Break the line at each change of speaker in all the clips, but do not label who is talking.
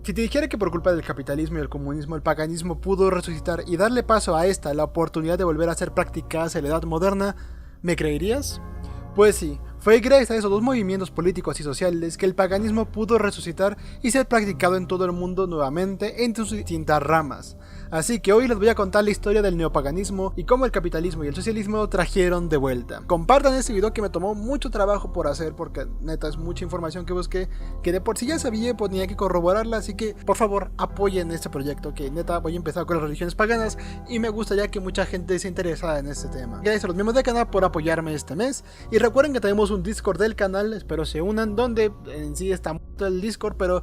Si te dijera que por culpa del capitalismo y el comunismo el paganismo pudo resucitar y darle paso a esta la oportunidad de volver a ser practicadas en la edad moderna, ¿me creerías? Pues sí, fue gracias a esos dos movimientos políticos y sociales que el paganismo pudo resucitar y ser practicado en todo el mundo nuevamente en sus distintas ramas. Así que hoy les voy a contar la historia del neopaganismo y cómo el capitalismo y el socialismo lo trajeron de vuelta. Compartan este video que me tomó mucho trabajo por hacer porque neta es mucha información que busqué, que de por sí ya sabía y tenía que corroborarla, así que por favor apoyen este proyecto que neta voy a empezar con las religiones paganas y me gustaría que mucha gente se interesara en este tema. Gracias a los miembros del canal por apoyarme este mes y recuerden que tenemos un Discord del canal, espero se unan, donde en sí está muerto el Discord, pero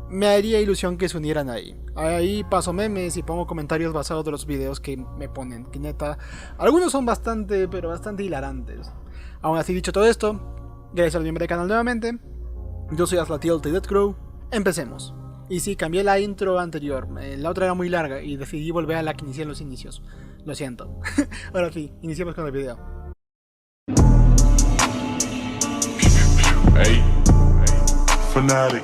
me haría ilusión que se unieran ahí. Ahí paso memes y pongo comentarios basados de los videos que me ponen, que neta, algunos son bastante hilarantes. Aún así, dicho todo esto, gracias al miembro del canal nuevamente, yo soy Aslatiel de Death Crow, empecemos. Y sí, cambié la intro anterior, la otra era muy larga y decidí volver a la que inicié en los inicios. Lo siento. Ahora sí, iniciemos con el video.
Hey, Fanatic.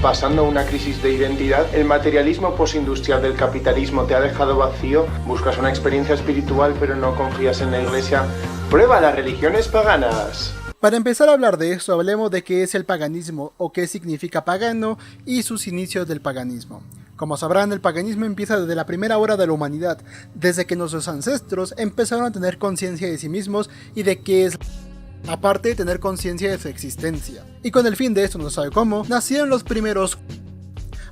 Pasando una crisis de identidad, el materialismo postindustrial del capitalismo te ha dejado vacío, buscas una experiencia espiritual pero no confías en la iglesia, prueba las religiones paganas.
Para empezar a hablar de esto, hablemos de qué es el paganismo o qué significa pagano y sus inicios del paganismo. Como sabrán, el paganismo empieza desde la primera hora de la humanidad, desde que nuestros ancestros empezaron a tener conciencia de sí mismos y de qué es, aparte de tener conciencia de su existencia. Y con el fin de esto, no se sabe cómo, nacieron los primeros,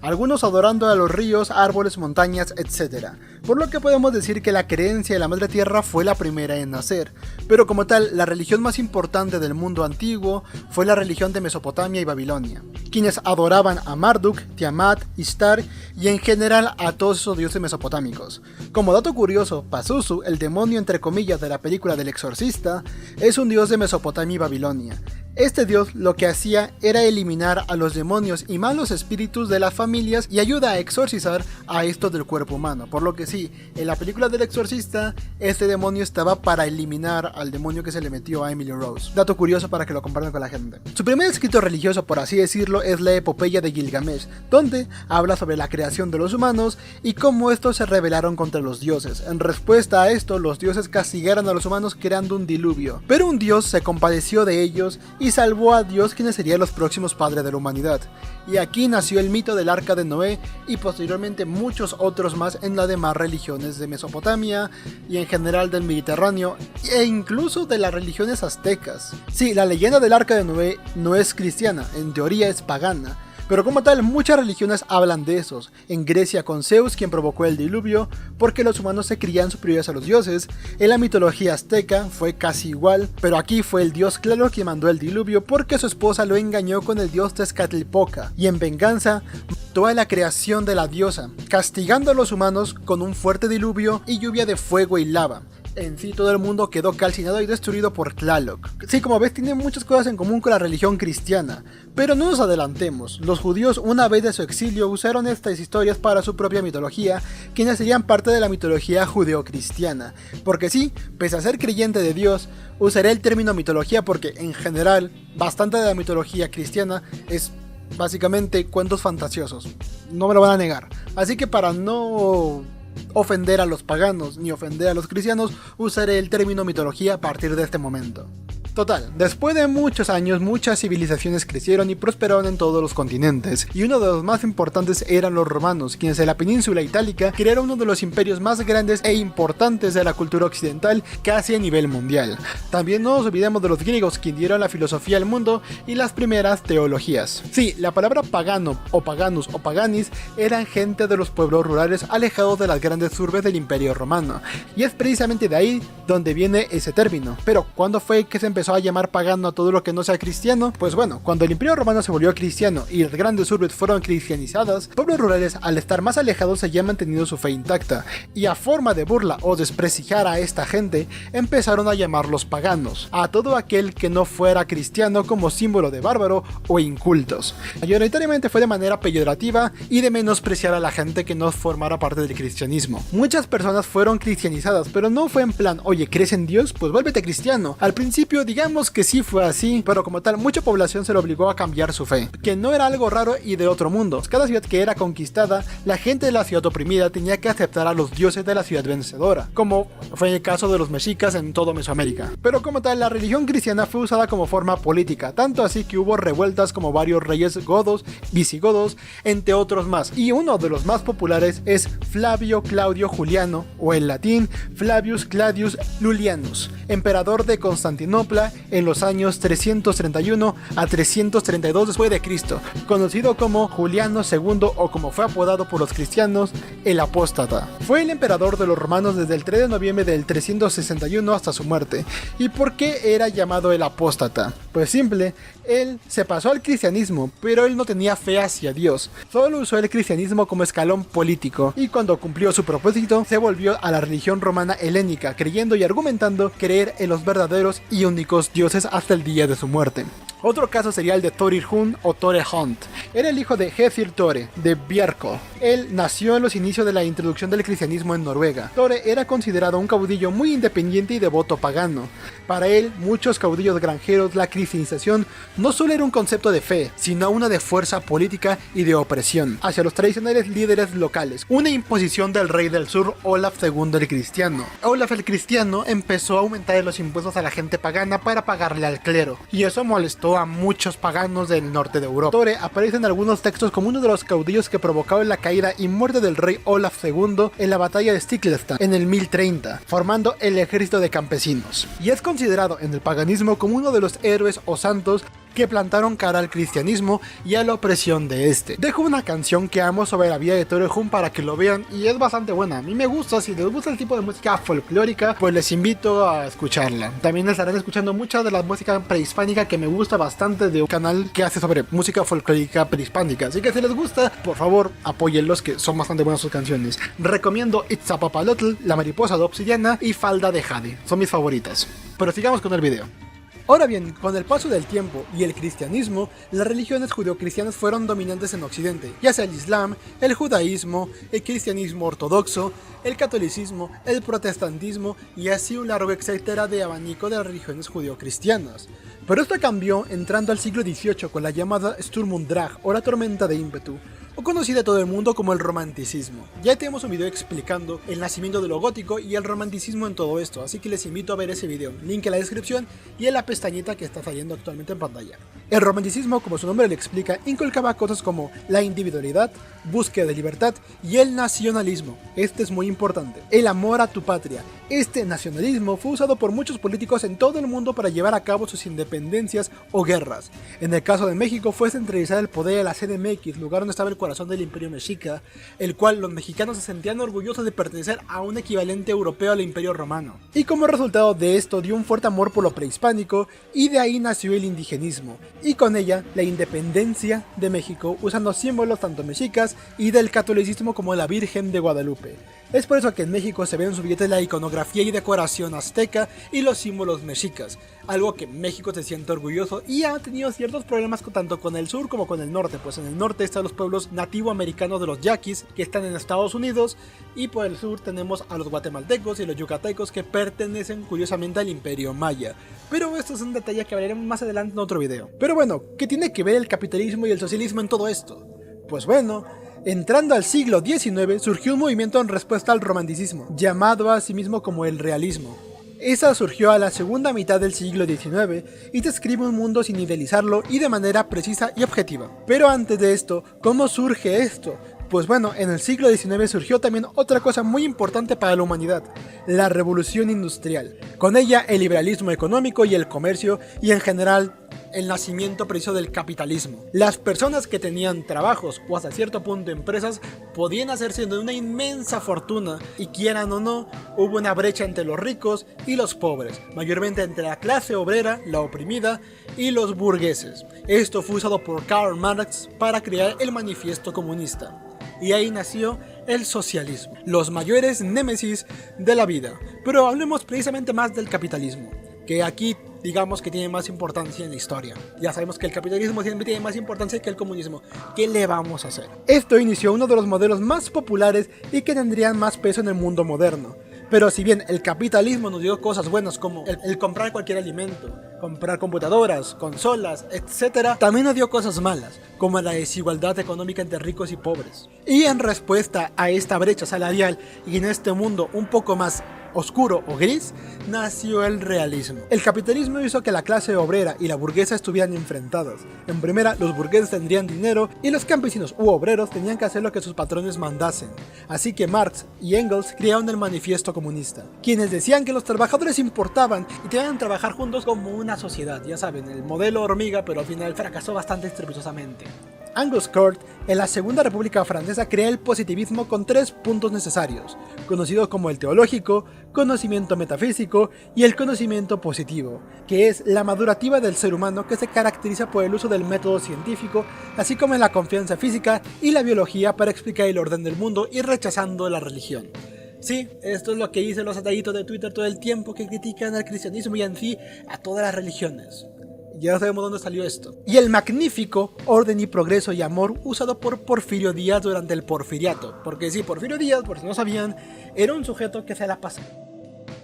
algunos adorando a los ríos, árboles, montañas, etc. Por lo que podemos decir que la creencia de la Madre Tierra fue la primera en nacer. Pero como tal, la religión más importante del mundo antiguo fue la religión de Mesopotamia y Babilonia, quienes adoraban a Marduk, Tiamat, Ishtar y en general a todos esos dioses mesopotámicos. Como dato curioso, Pazuzu, el demonio entre comillas de la película del Exorcista, es un dios de Mesopotamia y Babilonia. Este dios lo que hacía era eliminar a los demonios y malos espíritus de las familias y ayuda a exorcizar a estos del cuerpo humano, por lo que sí, en la película del Exorcista, este demonio estaba para eliminar al demonio que se le metió a Emily Rose. Dato curioso para que lo compartan con la gente. Su primer escrito religioso, por así decirlo, es la epopeya de Gilgamesh, donde habla sobre la creación de los humanos y cómo estos se rebelaron contra los dioses. En respuesta a esto, los dioses castigaron a los humanos creando un diluvio, pero un dios se compadeció de ellos y salvó a Dios, quienes serían los próximos padres de la humanidad. Y aquí nació el mito del Arca de Noé y posteriormente muchos otros más en las demás religiones de Mesopotamia y en general del Mediterráneo e incluso de las religiones aztecas. Sí, la leyenda del Arca de Noé no es cristiana, en teoría es pagana. Pero como tal, muchas religiones hablan de esos. En Grecia con Zeus, quien provocó el diluvio, porque los humanos se creían superiores a los dioses. En la mitología azteca fue casi igual, pero aquí fue el dios Tlaloc quien mandó el diluvio porque su esposa lo engañó con el dios Tezcatlipoca, y en venganza mató a la creación de la diosa, castigando a los humanos con un fuerte diluvio y lluvia de fuego y lava. En sí, todo el mundo quedó calcinado y destruido por Tlaloc. Sí, como ves, tiene muchas cosas en común con la religión cristiana. Pero no nos adelantemos, los judíos una vez de su exilio usaron estas historias para su propia mitología, quienes serían parte de la mitología judeocristiana. Porque sí, pese a ser creyente de Dios, usaré el término mitología porque en general, bastante de la mitología cristiana es básicamente cuentos fantasiosos. No me lo van a negar. Así que para no ofender a los paganos ni ofender a los cristianos, usaré el término mitología a partir de este momento. Total, después de muchos años, muchas civilizaciones crecieron y prosperaron en todos los continentes, y uno de los más importantes eran los romanos, quienes en la península itálica crearon uno de los imperios más grandes e importantes de la cultura occidental, casi a nivel mundial. También no nos olvidemos de los griegos, quienes dieron la filosofía al mundo y las primeras teologías. Sí, la palabra pagano o paganus o paganis eran gente de los pueblos rurales alejados de las grandes urbes del imperio romano, y es precisamente de ahí donde viene ese término. Pero ¿cuándo fue que se empezó a llamar pagano a todo lo que no sea cristiano? Pues bueno, cuando el imperio romano se volvió cristiano y las grandes urbes fueron cristianizadas, pueblos rurales al estar más alejados se ya mantenido su fe intacta, y a forma de burla o desprestigiar a esta gente, empezaron a llamarlos paganos, a todo aquel que no fuera cristiano como símbolo de bárbaro o incultos. Mayoritariamente fue de manera peyorativa y de menospreciar a la gente que no formara parte del cristianismo. Muchas personas fueron cristianizadas, pero no fue en plan, oye, ¿crees en Dios? Pues vuélvete cristiano. Al principio digamos que sí fue así, pero como tal, mucha población se le obligó a cambiar su fe, que no era algo raro y de otro mundo. Cada ciudad que era conquistada, la gente de la ciudad oprimida tenía que aceptar a los dioses de la ciudad vencedora, como fue el caso de los mexicas en todo Mesoamérica. Pero como tal, la religión cristiana fue usada como forma política, tanto así que hubo revueltas como varios reyes godos, visigodos, entre otros más, y uno de los más populares es Flavio Claudio Juliano, o en latín Flavius Claudius Iulianus, emperador de Constantinopla en los años 331 a 332 después de Cristo, conocido como Juliano II, o como fue apodado por los cristianos, el apóstata. Fue el emperador de los romanos desde el 3 de noviembre del 361 hasta su muerte. ¿Y por qué era llamado el apóstata? Pues simple, él se pasó al cristianismo, pero él no tenía fe hacia Dios, solo usó el cristianismo como escalón político, y cuando cumplió su propósito, se volvió a la religión romana helénica, creyendo y argumentando creer en los verdaderos y únicos dioses hasta el día de su muerte. Otro caso sería el de Thorir Hun o Tore Hunt. Era el hijo de Hethir Tore, de Bjarkol. Él nació en los inicios de la introducción del cristianismo en Noruega. Tore era considerado un caudillo muy independiente y devoto pagano. Para él, muchos caudillos granjeros, la cristianización no solo era un concepto de fe, sino una de fuerza política y de opresión hacia los tradicionales líderes locales. Una imposición del rey del sur, Olaf II el Cristiano. Olaf el Cristiano empezó a aumentar los impuestos a la gente pagana para pagarle al clero, y eso molestó a muchos paganos del norte de Europa. Tore aparece en algunos textos como uno de los caudillos que provocaron la caída y muerte del rey Olaf II en la batalla de Stiklestad en el 1030, formando el ejército de campesinos. Y es considerado en el paganismo como uno de los héroes o santos que plantaron cara al cristianismo y a la opresión de este. Dejo una canción que amo sobre la vida de Tore Hun para que lo vean, y es bastante buena. A mí me gusta. Si les gusta el tipo de música folclórica, pues les invito a escucharla. También estarán escuchando mucha de la música prehispánica que me gusta bastante, de un canal que hace sobre música folclórica prehispánica. Así que si les gusta, por favor, apóyenlos, que son bastante buenas sus canciones. Recomiendo Itzapapalotl, La mariposa de obsidiana y Falda de Jade. Son mis favoritas. Pero sigamos con el video. Ahora bien, con el paso del tiempo y el cristianismo, las religiones judeocristianas fueron dominantes en Occidente, ya sea el Islam, el judaísmo, el cristianismo ortodoxo, el catolicismo, el protestantismo y así un largo etcétera de abanico de las religiones judeocristianas. Pero esto cambió entrando al siglo XVIII con la llamada Sturm und Drang, o la tormenta de ímpetu, o conocida a todo el mundo como el romanticismo. Ya tenemos un video explicando el nacimiento de lo gótico y el romanticismo en todo esto, así que les invito a ver ese video, link en la descripción y en la pestañita que está saliendo actualmente en pantalla. El romanticismo, como su nombre le explica, inculcaba cosas como la individualidad, búsqueda de libertad y el nacionalismo. Este es muy importante, el amor a tu patria. Este nacionalismo fue usado por muchos políticos en todo el mundo para llevar a cabo sus independencias o guerras. En el caso de México fue centralizar el poder de la CDMX, lugar donde estaba el corazón del imperio mexica, el cual los mexicanos se sentían orgullosos de pertenecer a un equivalente europeo al imperio romano. Y como resultado de esto dio un fuerte amor por lo prehispánico, y de ahí nació el indigenismo, y con ella la independencia de México, usando símbolos tanto mexicas y del catolicismo como la Virgen de Guadalupe. Es por eso que en México se ve en su billete la iconografía y decoración azteca y los símbolos mexicas, algo que México se siente orgulloso y ha tenido ciertos problemas tanto con el sur como con el norte, pues en el norte están los pueblos nativoamericanos de los yaquis que están en Estados Unidos, y por el sur tenemos a los guatemaltecos y los yucatecos que pertenecen curiosamente al imperio maya. Pero esto es un detalle que hablaremos más adelante en otro video. Pero bueno, ¿qué tiene que ver el capitalismo y el socialismo en todo esto? Pues bueno, entrando al siglo XIX surgió un movimiento en respuesta al romanticismo, llamado a sí mismo como el realismo. Esa surgió a la segunda mitad del siglo XIX y describe un mundo sin idealizarlo y de manera precisa y objetiva. Pero antes de esto, ¿cómo surge esto? Pues bueno, en el siglo XIX surgió también otra cosa muy importante para la humanidad, la revolución industrial. Con ella el liberalismo económico y el comercio, y en general el nacimiento preciso del capitalismo. Las personas que tenían trabajos o hasta cierto punto empresas podían hacerse de una inmensa fortuna, y quieran o no, hubo una brecha entre los ricos y los pobres, mayormente entre la clase obrera, la oprimida, y los burgueses. Esto fue usado por Karl Marx para crear el Manifiesto Comunista. Y ahí nació el socialismo, los mayores némesis de la vida. Pero hablemos precisamente más del capitalismo, que aquí digamos que tiene más importancia en la historia. Ya sabemos que el capitalismo siempre tiene más importancia que el comunismo. ¿Qué le vamos a hacer? Esto inició uno de los modelos más populares y que tendrían más peso en el mundo moderno. Pero si bien el capitalismo nos dio cosas buenas como el comprar cualquier alimento, comprar computadoras, consolas, etc., también nos dio cosas malas, como la desigualdad económica entre ricos y pobres. Y en respuesta a esta brecha salarial y en este mundo un poco más oscuro o gris, nació el realismo. El capitalismo hizo que la clase obrera y la burguesa estuvieran enfrentadas. En primera, los burgueses tendrían dinero y los campesinos u obreros tenían que hacer lo que sus patrones mandasen. Así que Marx y Engels crearon el Manifiesto Comunista, quienes decían que los trabajadores importaban y tenían que trabajar juntos como una sociedad. Ya saben, el modelo hormiga, pero al final fracasó bastante estrepitosamente. Angus Kurt, en la Segunda República Francesa, crea el positivismo con 3 puntos necesarios, conocido como el teológico, conocimiento metafísico y el conocimiento positivo, que es la madurativa del ser humano que se caracteriza por el uso del método científico, así como en la confianza física y la biología para explicar el orden del mundo y rechazando la religión. Sí, esto es lo que dicen los ateitos de Twitter todo el tiempo, que critican al cristianismo y en sí a todas las religiones. Ya sabemos dónde salió esto. Y el magnífico orden y progreso y amor usado por Porfirio Díaz durante el porfiriato. Porque sí, Porfirio Díaz, por si no sabían, era un sujeto que se la pasaba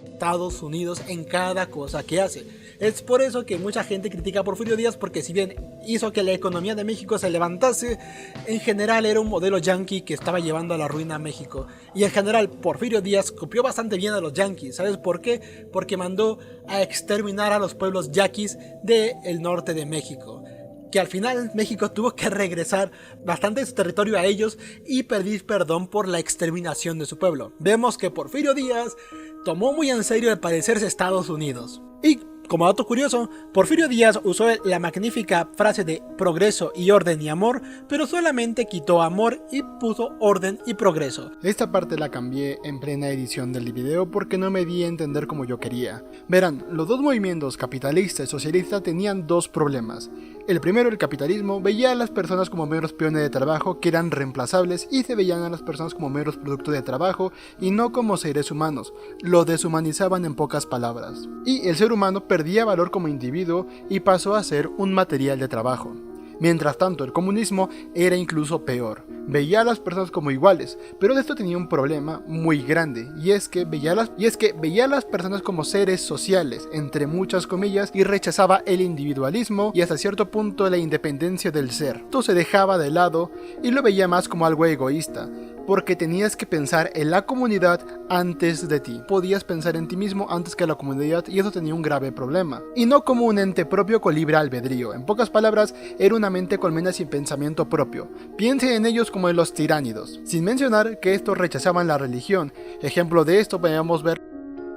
Estados Unidos en cada cosa que hace. Es por eso que mucha gente critica a Porfirio Díaz, porque si bien hizo que la economía de México se levantase, en general era un modelo yanqui que estaba llevando a la ruina a México. Y en general Porfirio Díaz copió bastante bien a los yanquis. ¿Sabes por qué? Porque mandó a exterminar a los pueblos yaquis del norte de México, que al final México tuvo que regresar bastante de su territorio a ellos y pedir perdón por la exterminación de su pueblo. Vemos que Porfirio Díaz tomó muy en serio el parecerse a Estados Unidos. Y como dato curioso, Porfirio Díaz usó la magnífica frase de progreso y orden y amor, pero solamente quitó amor y puso orden y progreso.
Esta parte la cambié en plena edición del video porque no me di a entender como yo quería. Verán, los dos movimientos capitalista y socialista tenían dos problemas. El primero, el capitalismo, veía a las personas como meros peones de trabajo que eran reemplazables y se veían a las personas como meros productos de trabajo y no como seres humanos. Lo deshumanizaban en pocas palabras. Y el ser humano perdía valor como individuo y pasó a ser un material de trabajo. Mientras tanto, el comunismo era incluso peor. Veía a las personas como iguales, pero de esto tenía un problema muy grande, y es que veía a las personas como seres sociales, entre muchas comillas, y rechazaba el individualismo y hasta cierto punto la independencia del ser. Esto se dejaba de lado y lo veía más como algo egoísta, porque tenías que pensar en la comunidad antes de ti. Podías pensar en ti mismo antes que la comunidad y eso tenía un grave problema. Y no como un ente propio con libre albedrío. En pocas palabras, era una mente colmena sin pensamiento propio. Piense en ellos como en los tiránidos. Sin mencionar que estos rechazaban la religión. Ejemplo de esto podemos ver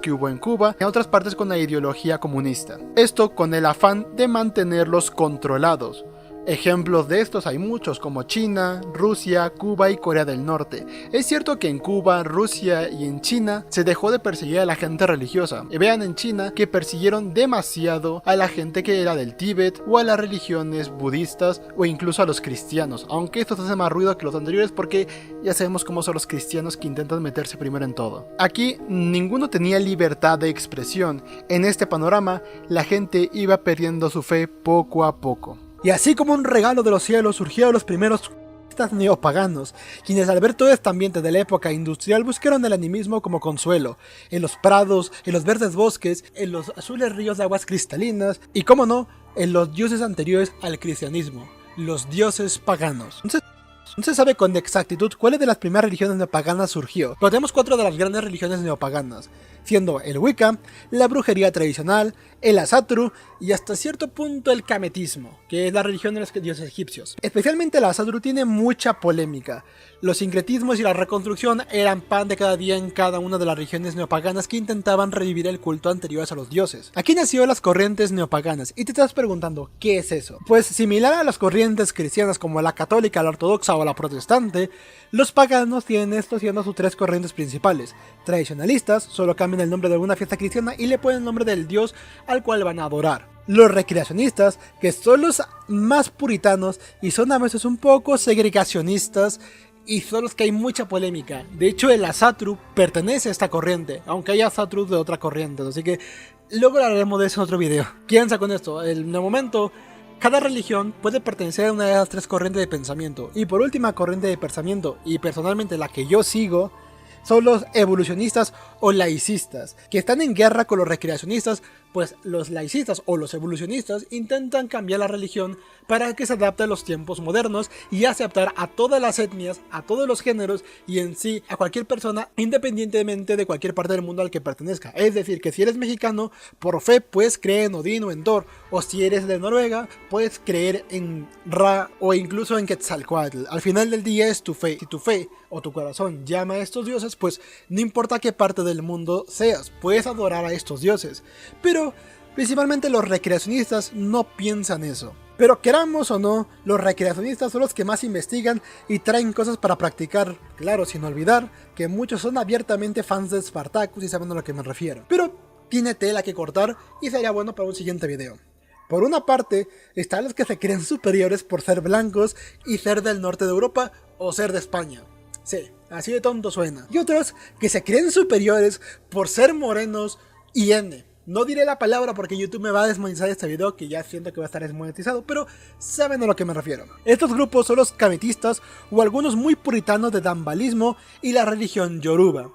que hubo en Cuba y en otras partes con la ideología comunista. Esto con el afán de mantenerlos controlados. Ejemplos de estos hay muchos, como China, Rusia, Cuba y Corea del Norte. Es cierto que en Cuba, Rusia y en China se dejó de perseguir a la gente religiosa. Y vean en China que persiguieron demasiado a la gente que era del Tíbet o a las religiones budistas o incluso a los cristianos. Aunque estos hacen más ruido que los anteriores porque ya sabemos cómo son los cristianos que intentan meterse primero en todo. Aquí ninguno tenía libertad de expresión. En este panorama la gente iba perdiendo su fe poco a poco.
Y así como un regalo de los cielos surgieron los primeros neopaganos, quienes al ver todo este ambiente de la época industrial buscaron el animismo como consuelo, en los prados, en los verdes bosques, en los azules ríos de aguas cristalinas y, como no, en los dioses anteriores al cristianismo, los dioses paganos. No se sabe con exactitud cuál de las primeras religiones neopaganas surgió, pero tenemos 4 de las grandes religiones neopaganas, siendo el Wicca, la brujería tradicional, el Asatru y hasta cierto punto el Kemetismo, que es la religión de los dioses egipcios. Especialmente el Asatru tiene mucha polémica. Los sincretismos y la reconstrucción eran pan de cada día en cada una de las religiones neopaganas que intentaban revivir el culto anterior a los dioses. Aquí nació las corrientes neopaganas y te estás preguntando, ¿qué es eso? Pues similar a las corrientes cristianas como la católica, la ortodoxa o la protestante, los paganos tienen esto siendo sus 3 corrientes principales. Tradicionalistas, solo cambian el nombre de alguna fiesta cristiana y le ponen el nombre del dios al cual van a adorar. Los recreacionistas, que son los más puritanos y son a veces un poco segregacionistas y son los que hay mucha polémica. De hecho, el Asatru pertenece a esta corriente, aunque hay Asatrus de otra corriente, así que luego hablaremos de eso en otro video. Piensa con esto, en el momento cada religión puede pertenecer a una de las 3 corrientes de pensamiento. Y por última corriente de pensamiento, y personalmente la que yo sigo, son los evolucionistas o laicistas, que están en guerra con los recreacionistas Pues los laicistas o los evolucionistas intentan cambiar la religión para que se adapte a los tiempos modernos y aceptar a todas las etnias, a todos los géneros y en sí a cualquier persona independientemente de cualquier parte del mundo al que pertenezca. Es decir, que si eres mexicano, por fe puedes creer en Odín o en Thor, o si eres de Noruega, puedes creer en Ra o incluso en Quetzalcóatl. Al final del día es tu fe. Si tu fe o tu corazón llama a estos dioses, pues no importa qué parte del mundo seas, puedes adorar a estos dioses. Pero principalmente los recreacionistas no piensan eso. Pero queramos o no, los recreacionistas son los que más investigan y traen cosas para practicar. Claro, sin olvidar que muchos son abiertamente fans de Spartacus y saben a lo que me refiero. Pero tiene tela que cortar y sería bueno para un siguiente video. Por una parte, están los que se creen superiores por ser blancos y ser del norte de Europa o ser de España. Sí, así de tonto suena. Y otros que se creen superiores por ser morenos y N. No diré la palabra porque YouTube me va a desmonetizar este video, que ya siento que va a estar desmonetizado, pero saben a lo que me refiero. Estos grupos son los cametistas o algunos muy puritanos de dambalismo y la religión yoruba.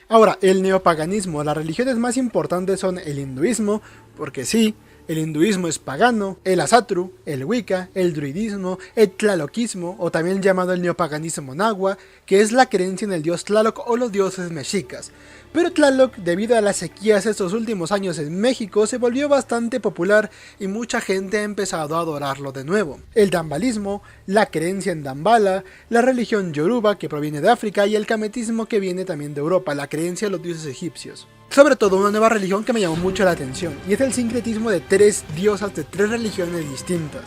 Ahora, el neopaganismo, las religiones más importantes son el hinduismo, porque sí, el hinduismo es pagano, el asatru, el wicca, el druidismo, el tlaloquismo, o también llamado el neopaganismo nahua, que es la creencia en el dios Tlaloc o los dioses mexicas. Pero Tlaloc, debido a las sequías estos últimos años en México, se volvió bastante popular y mucha gente ha empezado a adorarlo de nuevo. El dambalismo, la creencia en Dambala, la religión yoruba que proviene de África y el cametismo que viene también de Europa, la creencia en los dioses egipcios. Sobre todo una nueva religión que me llamó mucho la atención, y es el sincretismo de 3 diosas de 3 religiones distintas,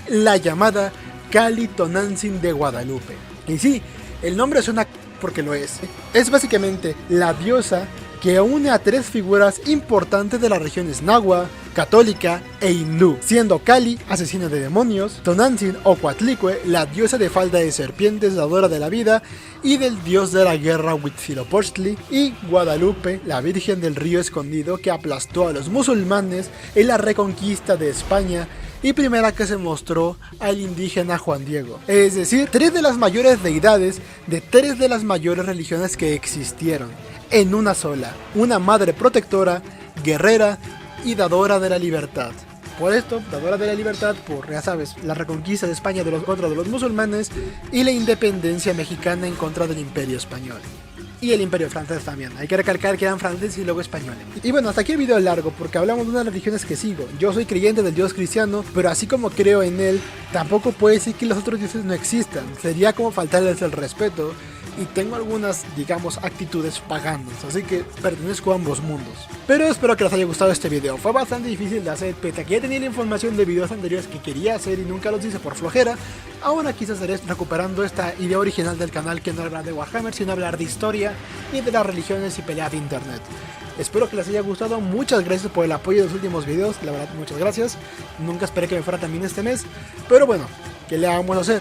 la llamada Kali Tonantzin de Guadalupe. Y sí, el nombre suena porque lo es. Es básicamente la diosa que une a 3 figuras importantes de las regiones nahua, católica e hindú, siendo Kali, asesina de demonios, Tonantzin o Coatlicue, la diosa de falda de serpientes, dadora de la vida y del dios de la guerra Huitzilopochtli, y Guadalupe, la virgen del río escondido que aplastó a los musulmanes en la reconquista de España y primera que se mostró al indígena Juan Diego. Es decir, 3 de las mayores deidades de 3 de las mayores religiones que existieron, en una sola, una madre protectora, guerrera y dadora de la libertad. Por esto, dadora de la libertad por, ya sabes, la reconquista de España contra los musulmanes y la independencia mexicana en contra del imperio español. Y el imperio francés también, hay que recalcar que eran franceses y luego españoles. Y bueno, hasta aquí el video largo porque hablamos de una de las religiones que sigo. Yo soy creyente del dios cristiano, pero así como creo en él, tampoco puedo decir que los otros dioses no existan. Sería como faltarles el respeto. Y tengo algunas, digamos, actitudes paganas, así que pertenezco a ambos mundos. Pero espero que les haya gustado este video. Fue bastante difícil de hacer, pese a que ya tenía la información de videos anteriores que quería hacer y nunca los hice por flojera. Ahora quizás estaré recuperando esta idea original del canal, que no hablar de Warhammer, sino hablar de historia y de las religiones y peleas de internet. Espero que les haya gustado, muchas gracias por el apoyo de los últimos videos, la verdad muchas gracias. Nunca esperé que me fuera también este mes, pero bueno, ¿qué le vamos a hacer?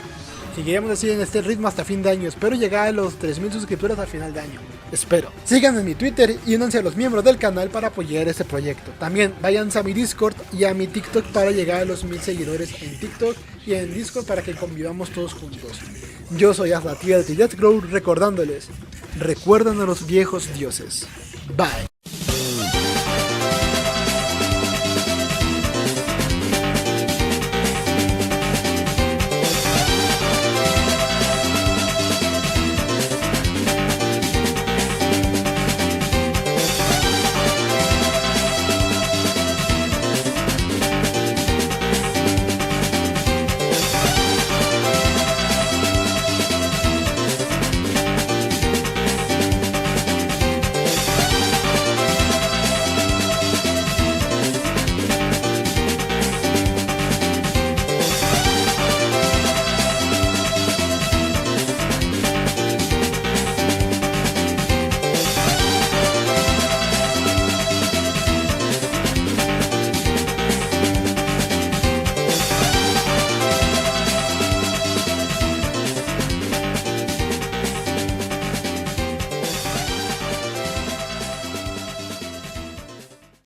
Seguiremos así en este ritmo hasta fin de año. Espero llegar a los 3000 suscriptores al final de año. Espero. Síganme en mi Twitter y únanse a los miembros del canal para apoyar este proyecto. También váyanse a mi Discord y a mi TikTok para llegar a los 1000 seguidores en TikTok y en Discord para que convivamos todos juntos. Yo soy Azlatiel de Deathgrow recordándoles, recuerdan a los viejos dioses. Bye.